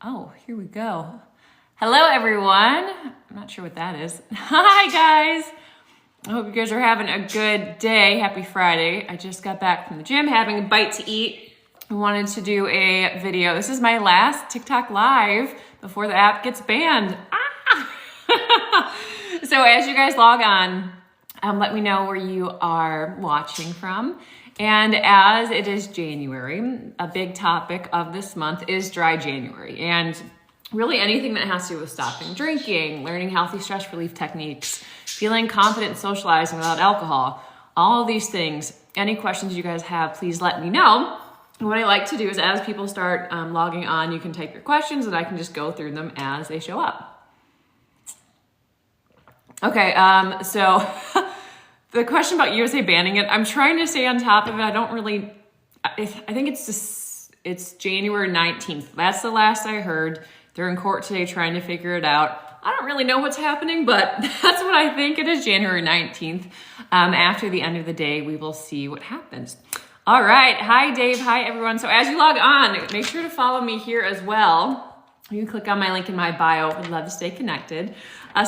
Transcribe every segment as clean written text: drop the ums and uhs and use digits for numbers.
Oh, here we go. Hello, everyone. I'm not sure what that is. Hi, guys. I hope you guys are having a good day. Happy Friday. I just got back from the gym, having a bite to eat. I wanted to do a video. This is my last TikTok live before the app gets banned. So as you guys log on, let me know where you are watching from. And as it is January, a big topic of this month is dry January. And really anything that has to do with stopping drinking, learning healthy stress relief techniques, feeling confident socializing without alcohol, all of these things. Any questions you guys have, please let me know. And what I like to do is as people start logging on, you can type your questions and I can just go through them as they show up. Okay, so the question about USA banning it, I'm trying to stay on top of it. I think it's January 19th. That's the last I heard. They're in court today trying to figure it out. I don't really know what's happening, but that's what I think. It is January 19th. After the end of the day, we will see what happens. All right. Hi, Dave. Hi, everyone. So as you log on, make sure to follow me here as well. You can click on my link in my bio. I'd love to stay connected.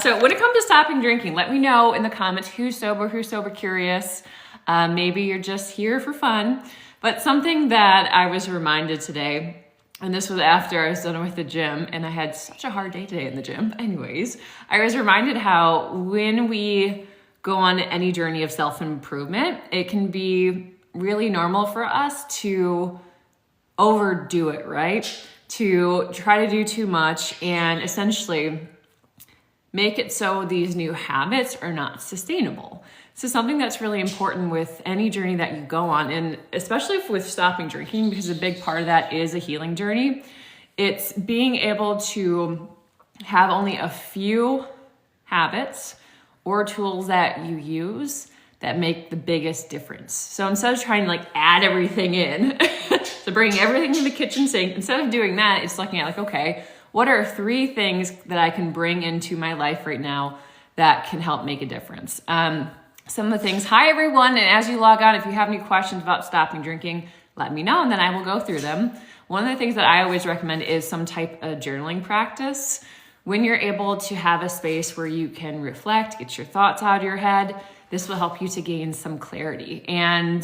So when it comes to stopping drinking, let me know in the comments who's sober curious. Maybe you're just here for fun. But something that I was reminded today, and this was after I was done with the gym, and I had such a hard day today in the gym. Anyways, I was reminded how when we go on any journey of self-improvement, it can be really normal for us to overdo it, right? To try to do too much and essentially make it so these new habits are not sustainable. So something that's really important with any journey that you go on, and especially with stopping drinking, because a big part of that is a healing journey, it's being able to have only a few habits or tools that you use that make the biggest difference. So instead of trying to add everything in, so bringing everything to the kitchen sink, instead of doing that, it's looking at okay, what are 3 things that I can bring into my life right now that can help make a difference? Some of the things, hi everyone, and as you log on, if you have any questions about stopping drinking, let me know and then I will go through them. One of the things that I always recommend is some type of journaling practice. When you're able to have a space where you can reflect, get your thoughts out of your head, this will help you to gain some clarity. And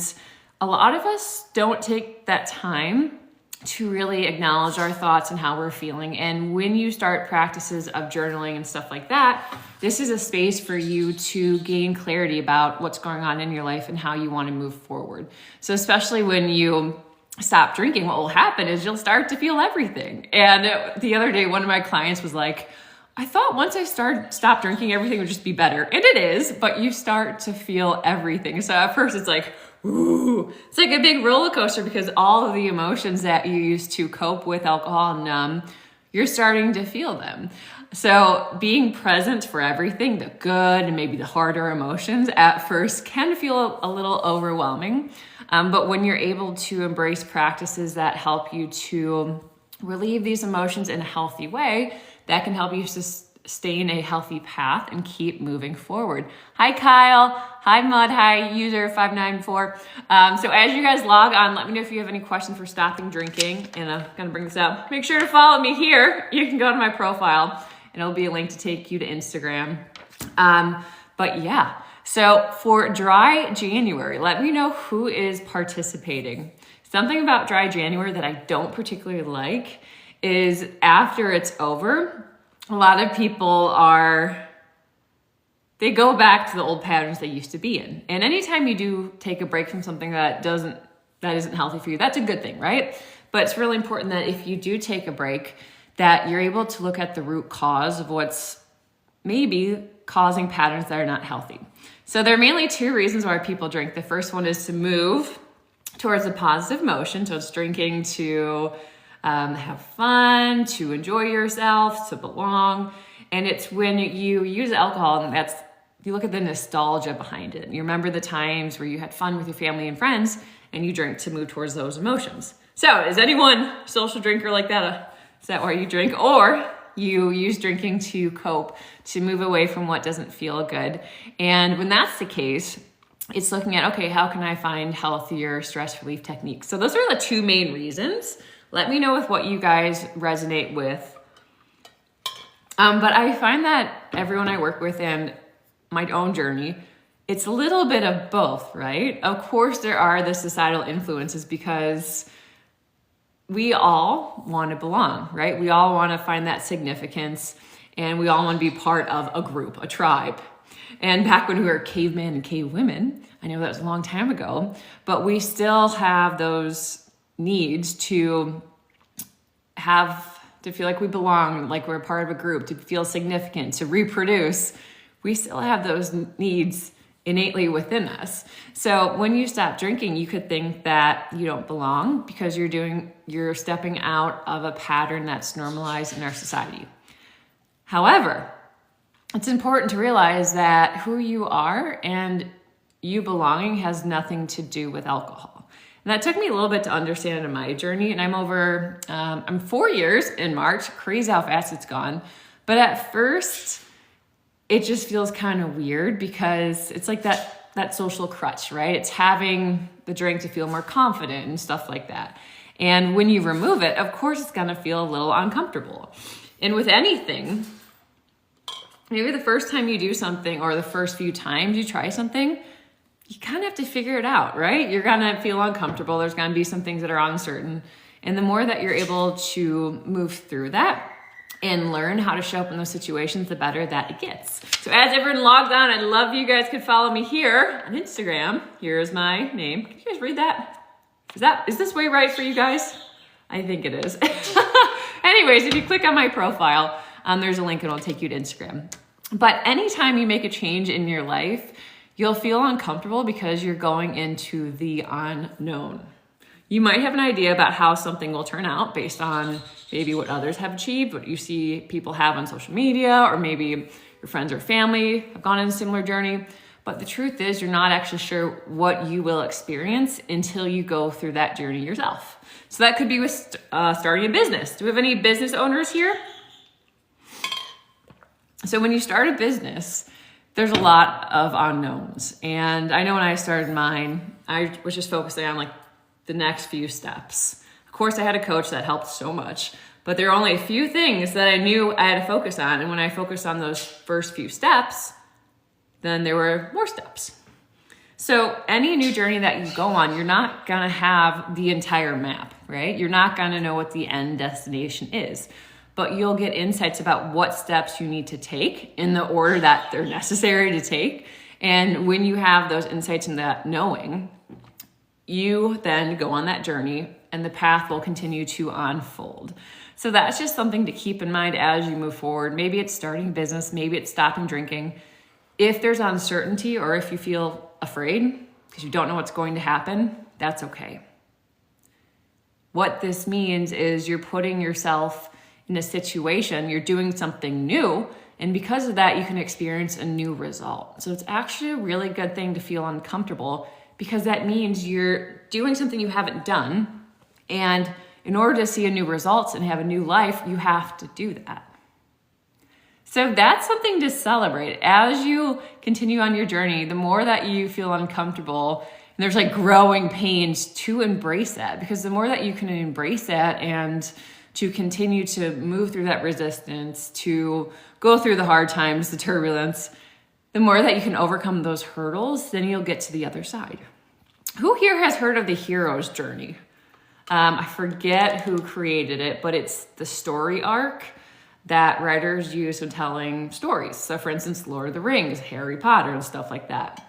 a lot of us don't take that time to really acknowledge our thoughts and how we're feeling. And when you start practices of journaling and stuff like that, this is a space for you to gain clarity about what's going on in your life and how you want to move forward. So especially when you stop drinking, what will happen is you'll start to feel everything. And the other day, one of my clients was like, I thought once I stop drinking, everything would just be better. And it is, but you start to feel everything. So at first it's like, ooh, it's like a big roller coaster because all of the emotions that you used to cope with alcohol and numb, you're starting to feel them. So being present for everything, the good and maybe the harder emotions at first can feel a little overwhelming. But when you're able to embrace practices that help you to relieve these emotions in a healthy way, that can help you sustain a healthy path and keep moving forward. Hi, Kyle. Hi, Mud. Hi, user 594. So as you guys log on, let me know if you have any questions for stopping drinking. And I'm going to bring this up. Make sure to follow me here. You can go to my profile and it'll be a link to take you to Instagram. But yeah, so for dry January, let me know who is participating. Something about dry January that I don't particularly like is after it's over, a lot of people they go back to the old patterns they used to be in. And anytime you do take a break from something that isn't healthy for you, that's a good thing, right? But it's really important that if you do take a break, that you're able to look at the root cause of what's maybe causing patterns that are not healthy. So there are mainly 2 reasons why people drink. The first one is to move towards a positive motion. So it's drinking to have fun, to enjoy yourself, to belong. And it's when you use alcohol, and you look at the nostalgia behind it. You remember the times where you had fun with your family and friends, and you drink to move towards those emotions. So is anyone a social drinker like that? Is that why you drink? Or you use drinking to cope, to move away from what doesn't feel good. And when that's the case, it's looking at, okay, how can I find healthier stress relief techniques? So those are the 2 main reasons. Let me know with what you guys resonate with. But I find that everyone I work with and my own journey, it's a little bit of both, right? Of course, there are the societal influences because we all want to belong, right? We all want to find that significance, and we all want to be part of a group, a tribe. And back when we were cavemen and cavewomen, I know that was a long time ago, but we still have those needs to feel like we belong, like we're part of a group, to feel significant, to reproduce. We still have those needs innately within us. So when you stop drinking, you could think that you don't belong because you're stepping out of a pattern that's normalized in our society. However, it's important to realize that who you are and you belonging has nothing to do with alcohol. And that took me a little bit to understand in my journey. And I'm 4 years in March. Crazy how fast it's gone. But at first, it just feels kind of weird because it's like that social crutch, right? It's having the drink to feel more confident and stuff like that. And when you remove it, of course, it's going to feel a little uncomfortable. And with anything, maybe the first time you do something or the first few times you try something, you kind of have to figure it out, right? You're going to feel uncomfortable. There's going to be some things that are uncertain. And the more that you're able to move through that and learn how to show up in those situations, the better that it gets. So as everyone logs on, I'd love you guys could follow me here on Instagram. Here's my name. Can you guys read that? Is this way right for you guys? I think it is. Anyways, if you click on my profile, there's a link and it'll take you to Instagram. But anytime you make a change in your life, you'll feel uncomfortable because you're going into the unknown. You might have an idea about how something will turn out based on maybe what others have achieved, what you see people have on social media, or maybe your friends or family have gone on a similar journey. But the truth is you're not actually sure what you will experience until you go through that journey yourself. So that could be with starting a business. Do we have any business owners here? So when you start a business, there's a lot of unknowns. And I know when I started mine, I was just focusing on like the next few steps. Of course, I had a coach that helped so much, but there are only a few things that I knew I had to focus on. And when I focused on those first few steps, then there were more steps. So any new journey that you go on, you're not gonna have the entire map, right? You're not gonna know what the end destination is, but you'll get insights about what steps you need to take in the order that they're necessary to take. And when you have those insights and that knowing, you then go on that journey and the path will continue to unfold. So that's just something to keep in mind as you move forward. Maybe it's starting a business, maybe it's stopping drinking. If there's uncertainty or if you feel afraid because you don't know what's going to happen, that's okay. What this means is you're putting yourself in a situation, you're doing something new, and because of that, you can experience a new result. So it's actually a really good thing to feel uncomfortable because that means you're doing something you haven't done. And in order to see a new result and have a new life, you have to do that. So that's something to celebrate. As you continue on your journey, the more that you feel uncomfortable, and there's like growing pains, to embrace that, because the more that you can embrace that and to continue to move through that resistance, to go through the hard times, the turbulence, the more that you can overcome those hurdles, then you'll get to the other side. Who here has heard of the hero's journey? I forget who created it, but it's the story arc that writers use when telling stories. So for instance, Lord of the Rings, Harry Potter, and stuff like that.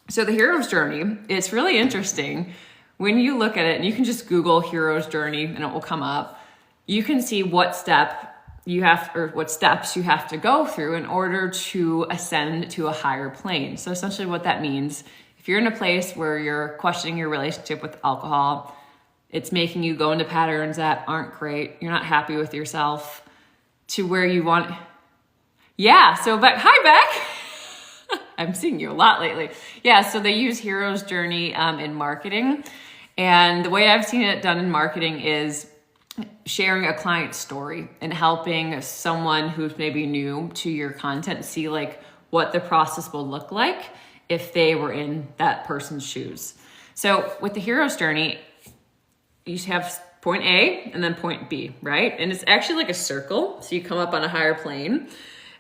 So the hero's journey, it's really interesting. When you look at it, and you can just Google hero's journey and it will come up, you can see what steps you have to go through in order to ascend to a higher plane. So essentially what that means, if you're in a place where you're questioning your relationship with alcohol, it's making you go into patterns that aren't great, you're not happy with yourself, to where you want. Yeah, so hi Beck. I'm seeing you a lot lately. Yeah, so they use hero's journey in marketing. And the way I've seen it done in marketing is sharing a client story and helping someone who's maybe new to your content see like what the process will look like if they were in that person's shoes. So with the hero's journey, you have point A and then point B, right? And it's actually like a circle. So you come up on a higher plane.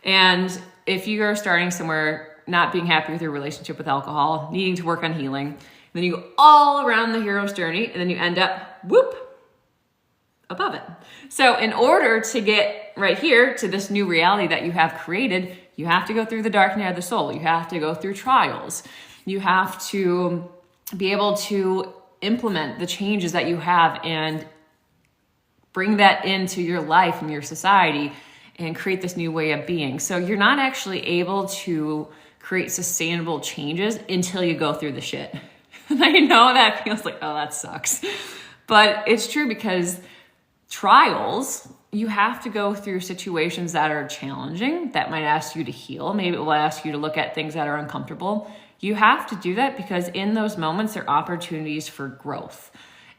And if you are starting somewhere, not being happy with your relationship with alcohol, needing to work on healing, then you go all around the hero's journey and then you end up, whoop, above it. So in order to get right here to this new reality that you have created, you have to go through the dark night of the soul. You have to go through trials. You have to be able to implement the changes that you have and bring that into your life and your society and create this new way of being. So you're not actually able to create sustainable changes until you go through the shit. And I know that feels like, oh, that sucks. But it's true, because trials, you have to go through situations that are challenging, that might ask you to heal. Maybe it will ask you to look at things that are uncomfortable. You have to do that because in those moments, there are opportunities for growth.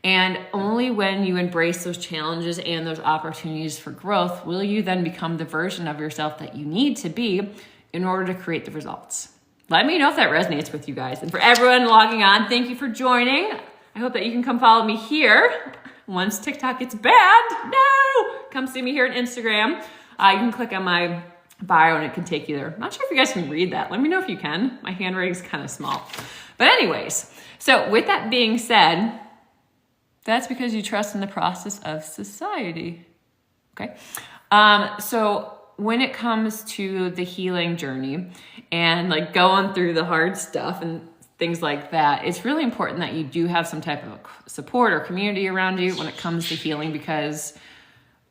And only when you embrace those challenges and those opportunities for growth will you then become the version of yourself that you need to be in order to create the results. Let me know if that resonates with you guys. And for everyone logging on, thank you for joining. I hope that you can come follow me here. Once TikTok gets bad, no! Come see me here on Instagram. You can click on my bio and it can take you there. I'm not sure if you guys can read that. Let me know if you can. My handwriting's kind of small. But anyways, so with that being said, that's because you trust in the process of society. Okay? So when it comes to the healing journey and like going through the hard stuff and things like that, it's really important that you do have some type of support or community around you when it comes to healing, because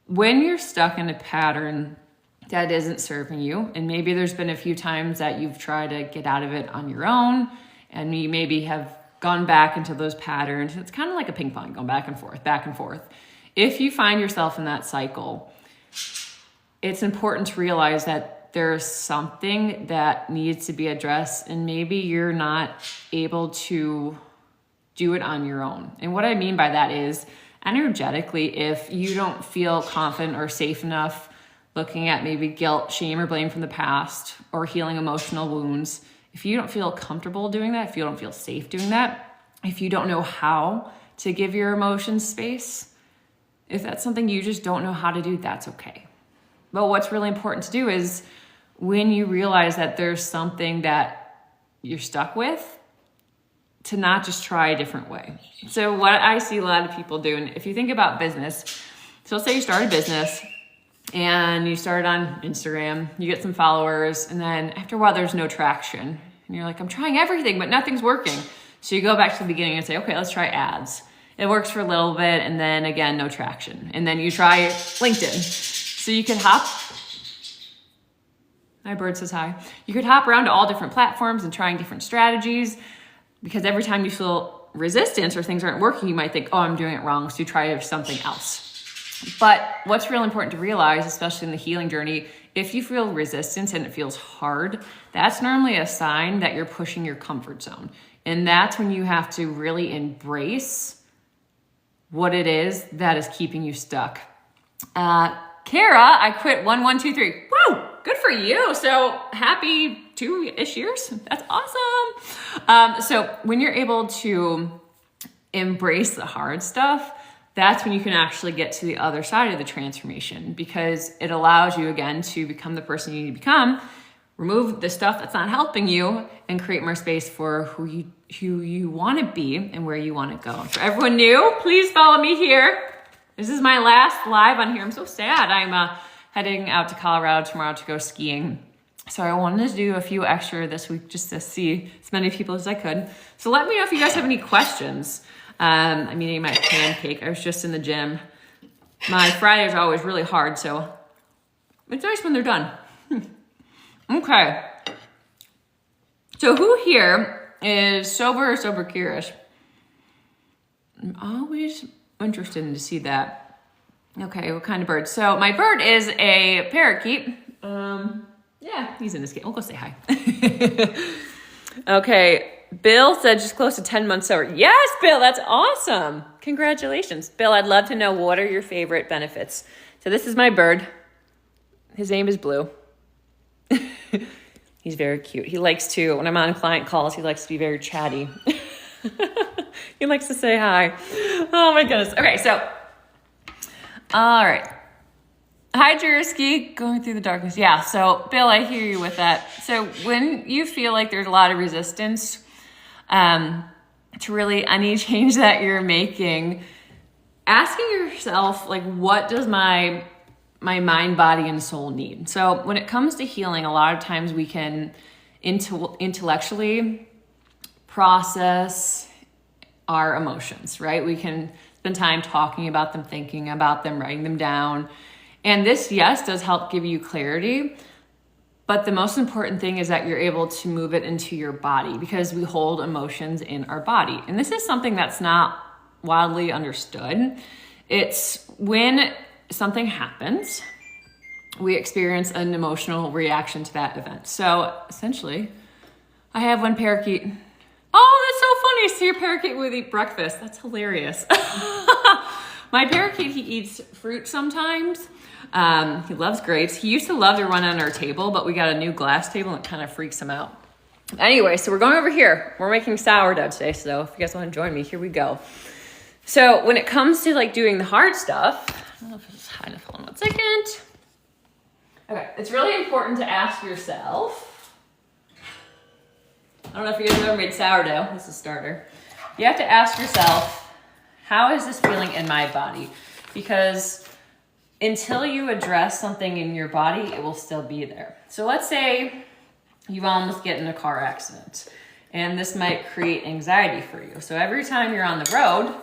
when you're stuck in a pattern that isn't serving you, and maybe there's been a few times that you've tried to get out of it on your own, and you maybe have gone back into those patterns. It's kind of like a ping pong, going back and forth, back and forth. If you find yourself in that cycle, it's important to realize that there's something that needs to be addressed, and maybe you're not able to do it on your own. And what I mean by that is, energetically, if you don't feel confident or safe enough looking at maybe guilt, shame, or blame from the past, or healing emotional wounds, if you don't feel comfortable doing that, if you don't feel safe doing that, if you don't know how to give your emotions space, if that's something you just don't know how to do, that's okay. But what's really important to do is, when you realize that there's something that you're stuck with, to not just try a different way. So what I see a lot of people do, and if you think about business, so let's say you start a business and you start on Instagram, you get some followers, and then after a while there's no traction. And you're like, I'm trying everything, but nothing's working. So you go back to the beginning and say, okay, let's try ads. It works for a little bit, and then again, no traction. And then you try LinkedIn. So you can hop. My bird says hi. You could hop around to all different platforms and trying different strategies, because every time you feel resistance or things aren't working, you might think, oh, I'm doing it wrong. So you try something else. But what's real important to realize, especially in the healing journey, if you feel resistance and it feels hard, that's normally a sign that you're pushing your comfort zone. And that's when you have to really embrace what it is that is keeping you stuck. Kara, I quit 1123. Woo! Good for you. So happy 2-ish years. That's awesome. So when you're able to embrace the hard stuff, that's when you can actually get to the other side of the transformation, because it allows you again to become the person you need to become, remove the stuff that's not helping you, and create more space for who you want to be and where you want to go. For everyone new, please follow me here. This is my last live on here. I'm so sad. I'm heading out to Colorado tomorrow to go skiing. So I wanted to do a few extra this week just to see as many people as I could. So let me know if you guys have any questions. I'm eating my pancake. I was just in the gym. My Fridays are always really hard, so it's nice when they're done. Okay. So who here is sober or sober curious? I'm always interested in to see that. Okay, what kind of bird? So my bird is a parakeet. Yeah, he's in this game. We'll go say hi. Okay, Bill said just close to 10 months sober. Yes, Bill, that's awesome. Congratulations. Bill, I'd love to know, what are your favorite benefits? So this is my bird. His name is Blue. He's very cute. He likes to, when I'm on client calls, he likes to be very chatty. He likes to say hi. Oh my goodness. Okay, so All right. Hi, Jursky, going through the darkness. Yeah, so Bill, I hear you with that. So when you feel like there's a lot of resistance to really any change that you're making, asking yourself, like, what does my mind, body, and soul need? So when it comes to healing, a lot of times we can intellectually process our emotions, right? We can spend time talking about them, thinking about them, writing them down. And this, yes, does help give you clarity. But the most important thing is that you're able to move it into your body, because we hold emotions in our body. And this is something that's not widely understood. It's when something happens, we experience an emotional reaction to that event. So essentially, I have one parakeet. Oh, that's so funny. See, your parakeet would eat breakfast. That's hilarious. My parakeet, he eats fruit sometimes. He loves grapes. He used to love to run on our table, but we got a new glass table and it kind of freaks him out. Anyway, so we're going over here. We're making sourdough today, so if you guys want to join me, here we go. So when it comes to like doing the hard stuff, I don't know if it's high enough. Hold on 1 second. Okay, it's really important to ask yourself, I don't know if you guys have ever made sourdough. This is a starter. You have to ask yourself, how is this feeling in my body? Because until you address something in your body, it will still be there. So let's say you almost get in a car accident, and this might create anxiety for you. So every time you're on the road,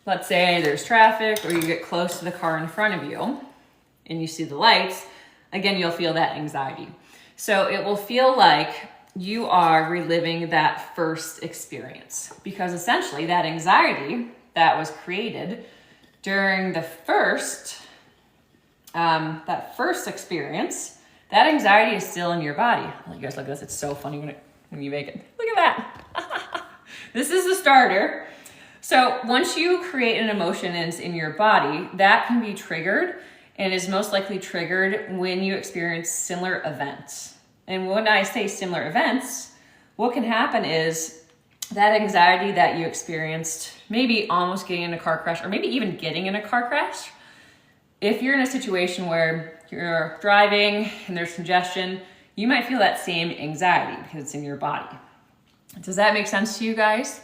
let's say there's traffic or you get close to the car in front of you and you see the lights, again, you'll feel that anxiety. So it will feel like you are reliving that first experience, because essentially that anxiety that was created during the first experience, that anxiety is still in your body. Oh, you guys look at this. It's so funny when you make it. Look at that. This is the starter. So once you create an emotion and it's in your body, that can be triggered and is most likely triggered when you experience similar events. And when I say similar events, what can happen is that anxiety that you experienced, maybe almost getting in a car crash, or maybe even getting in a car crash, if you're in a situation where you're driving and there's congestion, you might feel that same anxiety because it's in your body. Does that make sense to you guys?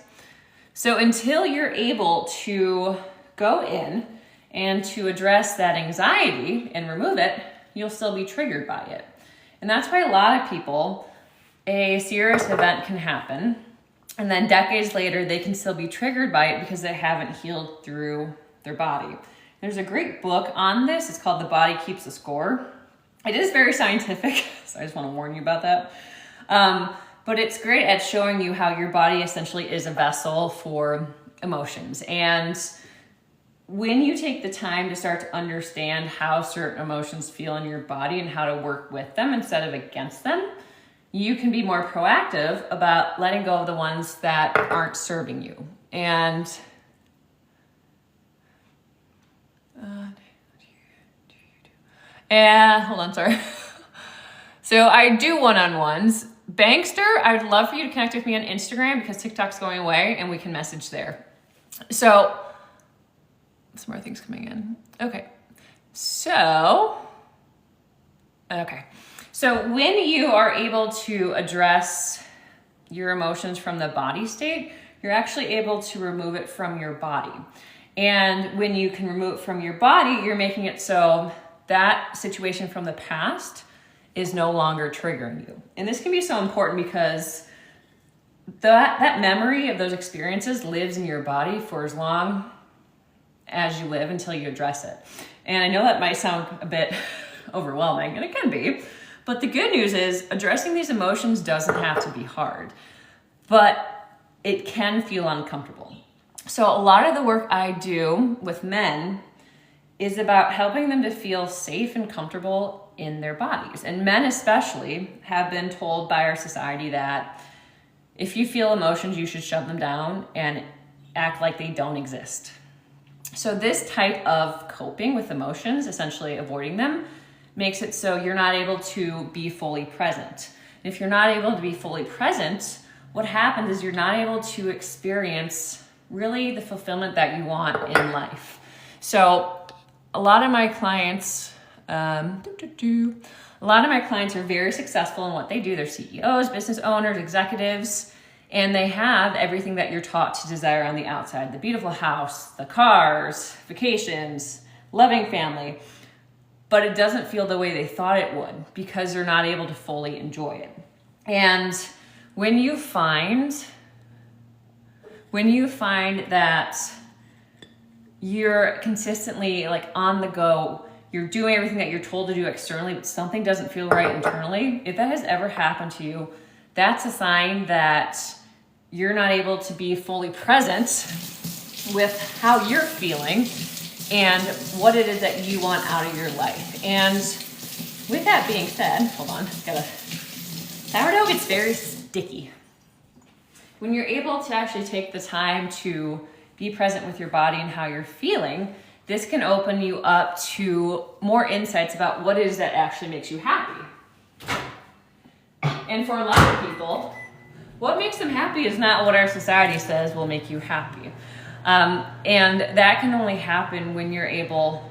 So until you're able to go in and to address that anxiety and remove it, you'll still be triggered by it. And that's why a lot of people, a serious event can happen, and then decades later, they can still be triggered by it because they haven't healed through their body. There's a great book on this. It's called The Body Keeps the Score. It is very scientific, so I just want to warn you about that. But it's great at showing you how your body essentially is a vessel for emotions. And when you take the time to start to understand how certain emotions feel in your body and how to work with them instead of against them, you can be more proactive about letting go of the ones that aren't serving you. And hold on, sorry. So I do one-on-ones. Bankster, I would love for you to connect with me on Instagram because TikTok's going away and we can message there. So, some more things coming in. Okay. So when you are able to address your emotions from the body state, you're actually able to remove it from your body. And when you can remove it from your body, you're making it so that situation from the past is no longer triggering you. And this can be so important because that memory of those experiences lives in your body for as long as you live until you address it. And I know that might sound a bit overwhelming, and it can be, but the good news is addressing these emotions doesn't have to be hard, but it can feel uncomfortable. So a lot of the work I do with men is about helping them to feel safe and comfortable in their bodies. And men especially have been told by our society that if you feel emotions, you should shove them down and act like they don't exist. So this type of coping with emotions, essentially avoiding them, makes it so you're not able to be fully present. And if you're not able to be fully present, what happens is you're not able to experience really the fulfillment that you want in life. So a lot of my clients, a lot of my clients are very successful in what they do. They're CEOs, business owners, executives, and they have everything that you're taught to desire on the outside: the beautiful house, the cars, vacations, loving family. But it doesn't feel the way they thought it would because they're not able to fully enjoy it. And when you find that you're consistently like on the go, you're doing everything that you're told to do externally, but something doesn't feel right internally, if that has ever happened to you, that's a sign that you're not able to be fully present with how you're feeling and what it is that you want out of your life. And with that being said, hold on, sourdough gets very sticky. When you're able to actually take the time to be present with your body and how you're feeling, this can open you up to more insights about what it is that actually makes you happy. And for a lot of people, what makes them happy is not what our society says will make you happy. And that can only happen when you're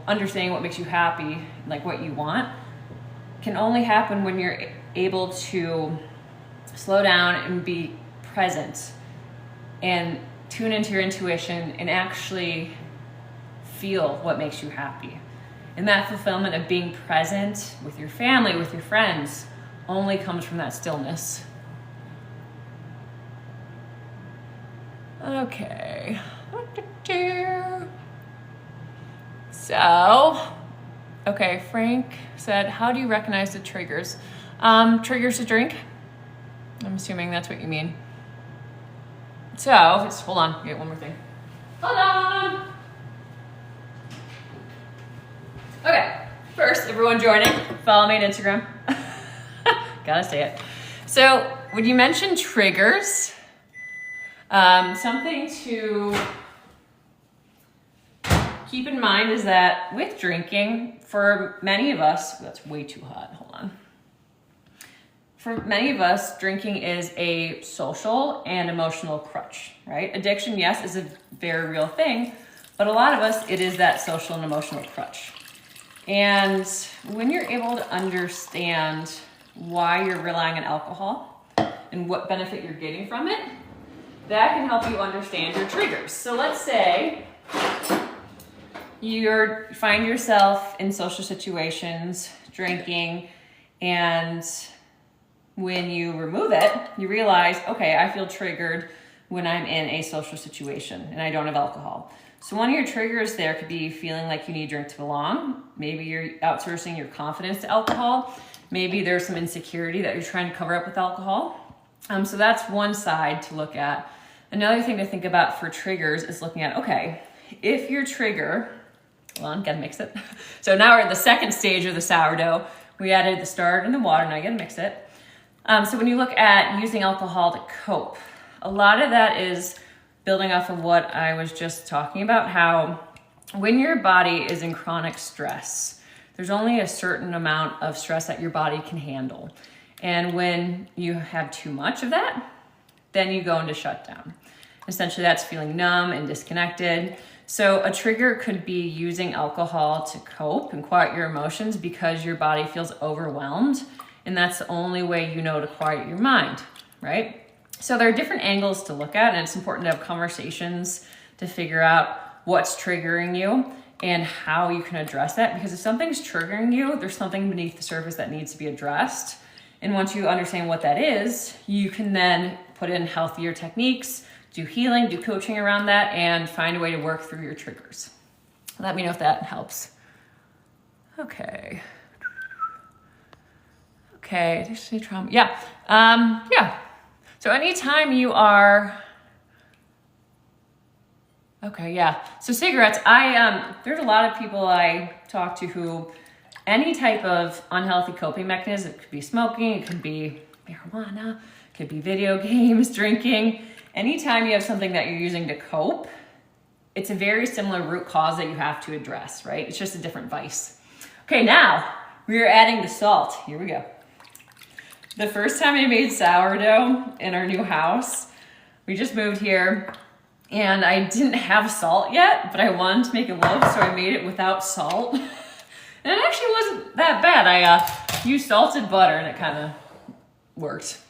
understanding what makes you happy, like what you want, can only happen when you're able to slow down and be present and tune into your intuition and actually feel what makes you happy. And that fulfillment of being present with your family, with your friends, only comes from that stillness. Okay. So, okay, Frank said, how do you recognize the triggers? Triggers to drink? I'm assuming that's what you mean. So, hold on, get one more thing. Hold on! Okay, first, everyone joining, follow me on Instagram. Gotta say it. So, when you mention triggers, something to keep in mind is that with drinking, for many of us, that's way too hot, hold on. For many of us, drinking is a social and emotional crutch, right? Addiction, yes, is a very real thing, but a lot of us, it is that social and emotional crutch. And when you're able to understand why you're relying on alcohol and what benefit you're getting from it, that can help you understand your triggers. So let's say you find yourself in social situations, drinking, and when you remove it, you realize, okay, I feel triggered when I'm in a social situation and I don't have alcohol. So one of your triggers there could be feeling like you need a drink to belong. Maybe you're outsourcing your confidence to alcohol. Maybe there's some insecurity that you're trying to cover up with alcohol. So that's one side to look at. Another thing to think about for triggers is looking at, okay, if your trigger, hold on, gotta mix it. So now we're at the second stage of the sourdough. We added the starch and the water, now you gotta mix it. So when you look at using alcohol to cope, a lot of that is building off of what I was just talking about, how when your body is in chronic stress, there's only a certain amount of stress that your body can handle. And when you have too much of that, then you go into shutdown. Essentially, that's feeling numb and disconnected. So a trigger could be using alcohol to cope and quiet your emotions because your body feels overwhelmed. And that's the only way you know to quiet your mind, right? So there are different angles to look at, and it's important to have conversations to figure out what's triggering you and how you can address that. Because if something's triggering you, there's something beneath the surface that needs to be addressed. And once you understand what that is, you can then put in healthier techniques, do healing, do coaching around that, and find a way to work through your triggers. Let me know if that helps. Okay. Okay, did you say trauma? Yeah. Yeah. So anytime you are, okay, yeah. So cigarettes, there's a lot of people I talk to who, any type of unhealthy coping mechanism, it could be smoking, it could be marijuana, it could be video games, drinking. Anytime you have something that you're using to cope, it's a very similar root cause that you have to address, right? It's just a different vice. Okay, now we're adding the salt. Here we go. The first time I made sourdough in our new house, we just moved here. And I didn't have salt yet, but I wanted to make a loaf, so I made it without salt. And it actually wasn't that bad. I used salted butter and it kind of worked.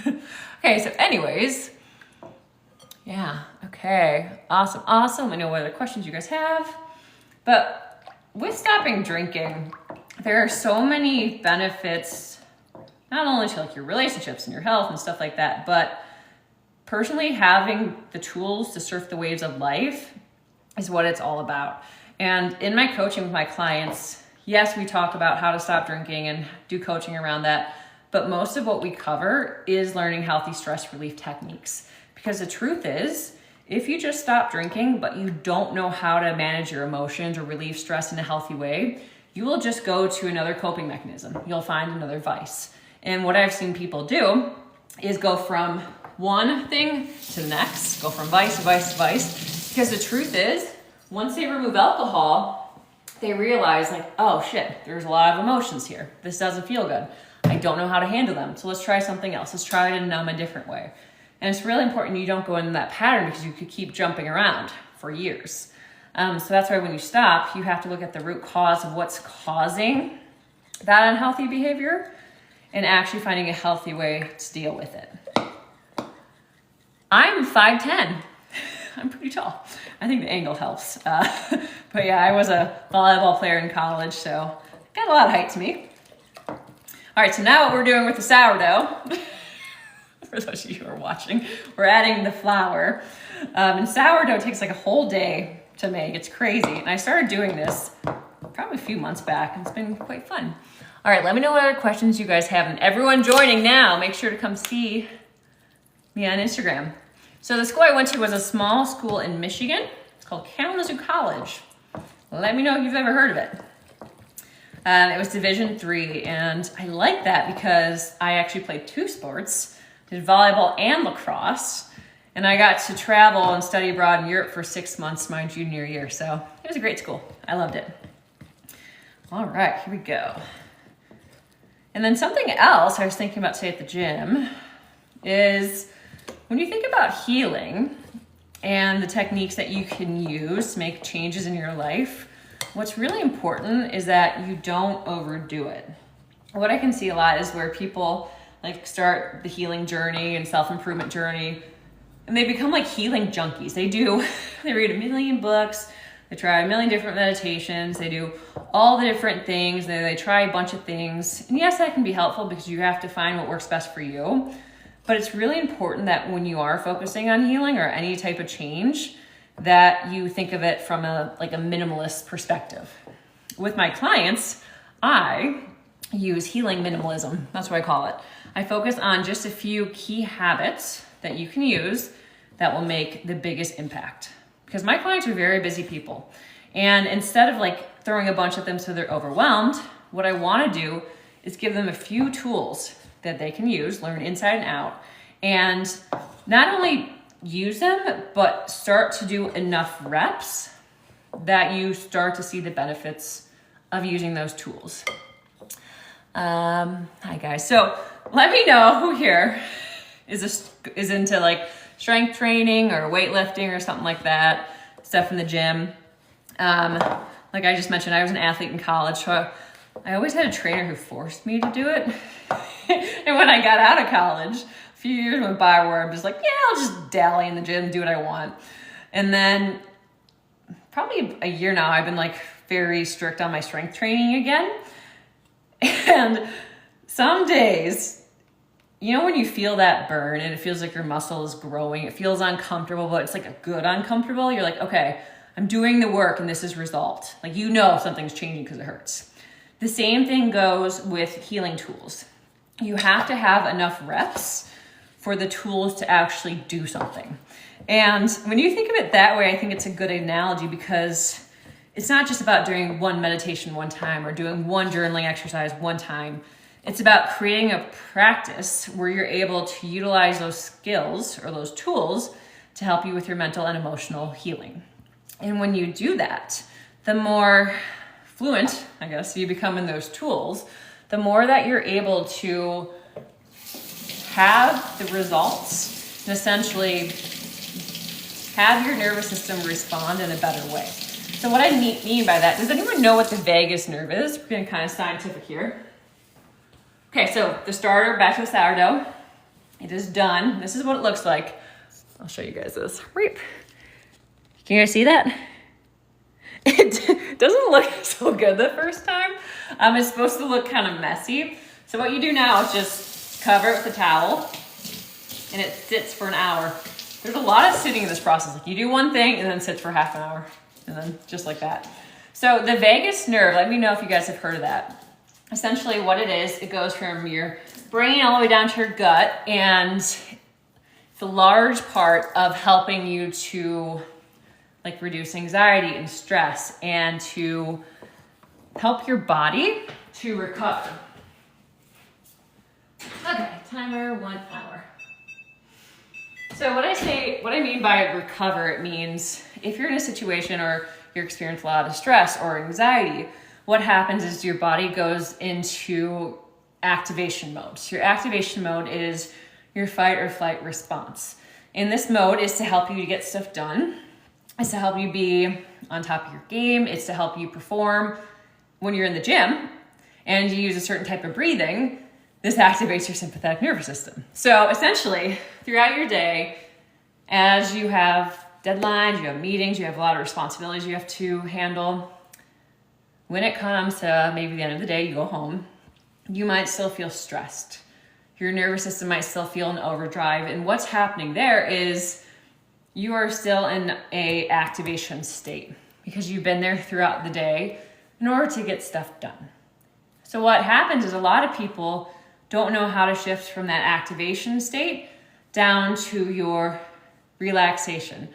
Okay, so anyways, yeah, okay, awesome. I know what other questions you guys have, but with stopping drinking, there are so many benefits, not only to like your relationships and your health and stuff like that, but personally having the tools to surf the waves of life is what it's all about. And in my coaching with my clients, yes, we talk about how to stop drinking and do coaching around that, but most of what we cover is learning healthy stress relief techniques. Because the truth is, if you just stop drinking, but you don't know how to manage your emotions or relieve stress in a healthy way, you will just go to another coping mechanism. You'll find another vice. And what I've seen people do is go from one thing to the next, go from vice to vice to vice. Because the truth is, once they remove alcohol, they realize like, oh shit, there's a lot of emotions here. This doesn't feel good. I don't know how to handle them. So let's try something else. Let's try to numb a different way. And it's really important you don't go into that pattern because you could keep jumping around for years. So that's why when you stop, you have to look at the root cause of what's causing that unhealthy behavior and actually finding a healthy way to deal with it. I'm 5'10". I'm pretty tall. I think the angle helps. But yeah, I was a volleyball player in college, so got a lot of height to me. All right, so now what we're doing with the sourdough, for those of you who are watching, we're adding the flour. And sourdough takes like a whole day to make. It's crazy. And I started doing this probably a few months back, and it's been quite fun. All right, let me know what other questions you guys have. And everyone joining now, make sure to come see me on Instagram. So the school I went to was a small school in Michigan. It's called Kalamazoo College. Let me know if you've ever heard of it. It was Division III, and I like that because I actually played two sports, did volleyball and lacrosse, and I got to travel and study abroad in Europe for 6 months my junior year, so it was a great school. I loved it. All right, here we go. And then something else I was thinking about today at the gym is when you think about healing and the techniques that you can use to make changes in your life, what's really important is that you don't overdo it. What I can see a lot is where people like start the healing journey and self-improvement journey, and they become like healing junkies. They read a million books, they try a million different meditations, they do all the different things, they try a bunch of things. And yes, that can be helpful because you have to find what works best for you. But it's really important that when you are focusing on healing or any type of change, that you think of it from a minimalist perspective. With my clients, I use healing minimalism. That's what I call it. I focus on just a few key habits that you can use that will make the biggest impact. Because my clients are very busy people. And instead of like throwing a bunch at them so they're overwhelmed, what I want to do is give them a few tools that they can use, learn inside and out, and not only use them, but start to do enough reps that you start to see the benefits of using those tools. Hi guys. So let me know who here is into like strength training or weightlifting or something like that, stuff in the gym. Like I just mentioned, I was an athlete in college, so I always had a trainer who forced me to do it. And when I got out of college, a few years went by where I'm just like, yeah, I'll just dally in the gym, do what I want. And then probably a year now, I've been like very strict on my strength training again. And some days, you know when you feel that burn and it feels like your muscle is growing, it feels uncomfortable, but it's like a good uncomfortable. You're like, okay, I'm doing the work and this is result. Like, you know something's changing because it hurts. The same thing goes with healing tools. You have to have enough reps for the tools to actually do something. And when you think of it that way, I think it's a good analogy because it's not just about doing one meditation one time or doing one journaling exercise one time. It's about creating a practice where you're able to utilize those skills or those tools to help you with your mental and emotional healing. And when you do that, the more fluent, I guess, you become in those tools, the more that you're able to have the results and essentially have your nervous system respond in a better way. So what I mean by that, does anyone know what the vagus nerve is? We're getting kind of scientific here. Okay, so the starter, back to the sourdough. It is done. This is what it looks like. I'll show you guys this. Can you guys see that? It doesn't look so good the first time. It's supposed to look kind of messy. So what you do now is just cover it with a towel and it sits for an hour. There's a lot of sitting in this process. Like you do one thing and then sits for half an hour and then just like that. So the vagus nerve, let me know if you guys have heard of that. Essentially what it is, it goes from your brain all the way down to your gut, and it's a large part of helping you to like reduce anxiety and stress and to help your body to recover. Okay, timer 1 hour. So what I mean by recover, it means if you're in a situation or you're experiencing a lot of stress or anxiety, what happens is your body goes into activation mode. So your activation mode is your fight or flight response. And this mode is to help you to get stuff done. It's to help you be on top of your game. It's to help you perform when you're in the gym and you use a certain type of breathing. This activates your sympathetic nervous system. So essentially, throughout your day, as you have deadlines, you have meetings, you have a lot of responsibilities you have to handle, when it comes to maybe the end of the day, you go home, you might still feel stressed. Your nervous system might still feel in overdrive. And what's happening there is you are still in a activation state because you've been there throughout the day in order to get stuff done. So what happens is a lot of people don't know how to shift from that activation state down to your relaxation,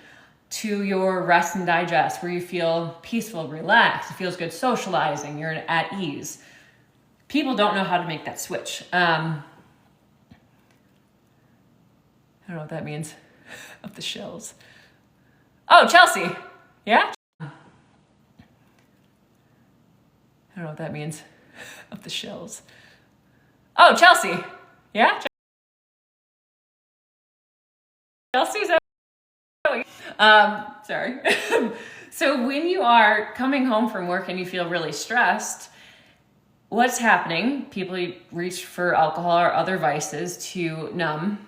to your rest and digest, where you feel peaceful, relaxed, it feels good socializing, you're at ease. People don't know how to make that switch. I don't know what that means. Up the shells. Oh, Chelsea. Yeah? I don't know what that means. Up the shells. Oh, Chelsea. Yeah? Chelsea's sorry. So when you are coming home from work and you feel really stressed, what's happening? People reach for alcohol or other vices to numb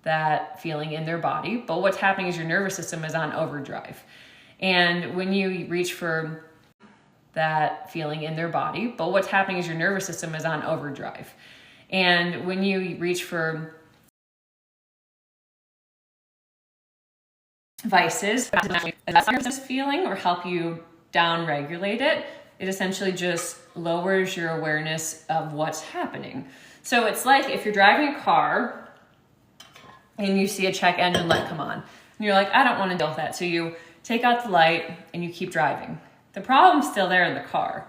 that feeling in their body. But what's happening is your nervous system is on overdrive. And when you reach for that feeling in their body, but what's happening is your nervous system is on overdrive. And when you reach for vices, this feeling or help you down regulate it, it essentially just lowers your awareness of what's happening. So it's like if you're driving a car and you see a check engine light come on, and you're like, I don't want to deal with that. So you take out the light and you keep driving. The problem's still there in the car.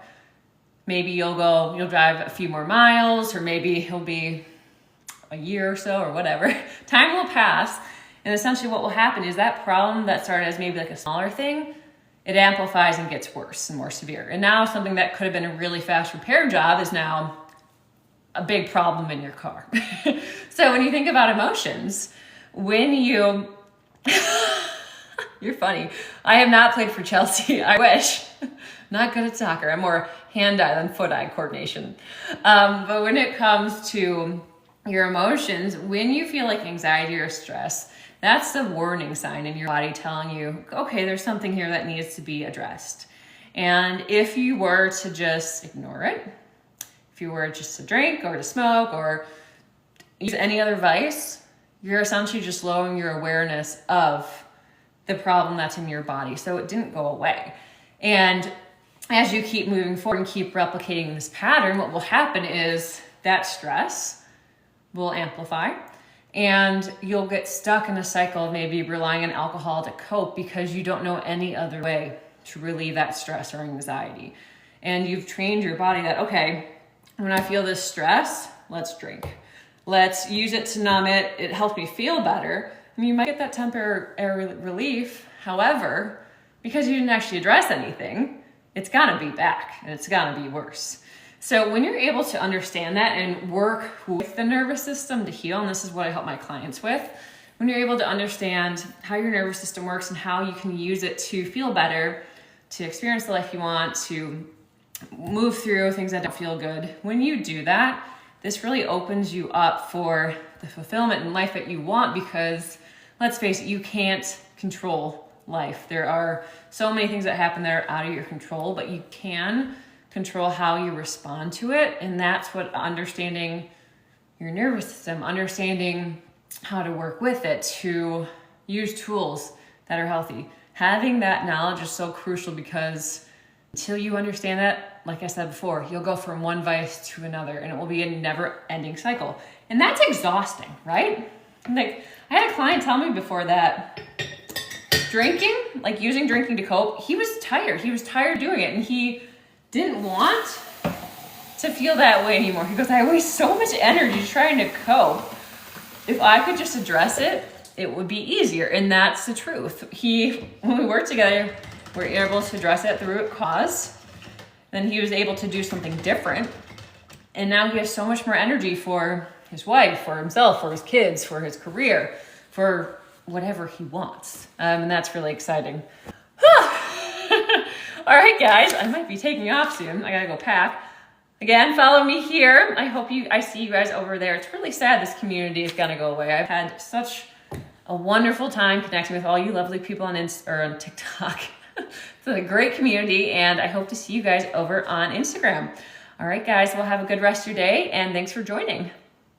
Maybe you'll drive a few more miles, or maybe it'll be a year or so or whatever. Time will pass. And essentially what will happen is that problem that started as maybe like a smaller thing, it amplifies and gets worse and more severe. And now something that could have been a really fast repair job is now a big problem in your car. So when you think about emotions, when you, you're funny. I have not played for Chelsea. I wish. Not good at soccer. I'm more hand-eye than foot-eye coordination. But when it comes to your emotions, when you feel like anxiety or stress, that's the warning sign in your body telling you, okay, there's something here that needs to be addressed. And if you were to just ignore it, if you were just to drink or to smoke or use any other vice, you're essentially just lowering your awareness of the problem that's in your body. So it didn't go away. And as you keep moving forward and keep replicating this pattern, what will happen is that stress will amplify and you'll get stuck in a cycle of maybe relying on alcohol to cope because you don't know any other way to relieve that stress or anxiety. And you've trained your body that, okay, when I feel this stress, let's drink. Let's use it to numb it. It helps me feel better. And you might get that temporary relief. However, because you didn't actually address anything, it's gonna be back and it's gonna be worse. So when you're able to understand that and work with the nervous system to heal, and this is what I help my clients with, when you're able to understand how your nervous system works and how you can use it to feel better, to experience the life you want, to move through things that don't feel good. When you do that, this really opens you up for the fulfillment in life that you want, because let's face it, you can't control life. There are so many things that happen that are out of your control, but you can control how you respond to it. And that's what understanding your nervous system, understanding how to work with it, to use tools that are healthy. Having that knowledge is so crucial, because until you understand that, like I said before, you'll go from one vice to another and it will be a never-ending cycle. And that's exhausting, right? Like, I had a client tell me before that drinking, like using drinking to cope, he was tired. He was tired doing it, and he didn't want to feel that way anymore. He goes, I waste so much energy trying to cope. If I could just address it, it would be easier. And that's the truth. When we worked together, we're able to address it at the root cause. Then he was able to do something different. And now he has so much more energy for his wife, for himself, for his kids, for his career, for whatever he wants. And that's really exciting. All right, guys, I might be taking off soon. I gotta go pack. Again, follow me here. I see you guys over there. It's really sad this community is gonna go away. I've had such a wonderful time connecting with all you lovely people on TikTok. It's a great community, and I hope to see you guys over on Instagram. All right, guys, well, have a good rest of your day, and thanks for joining.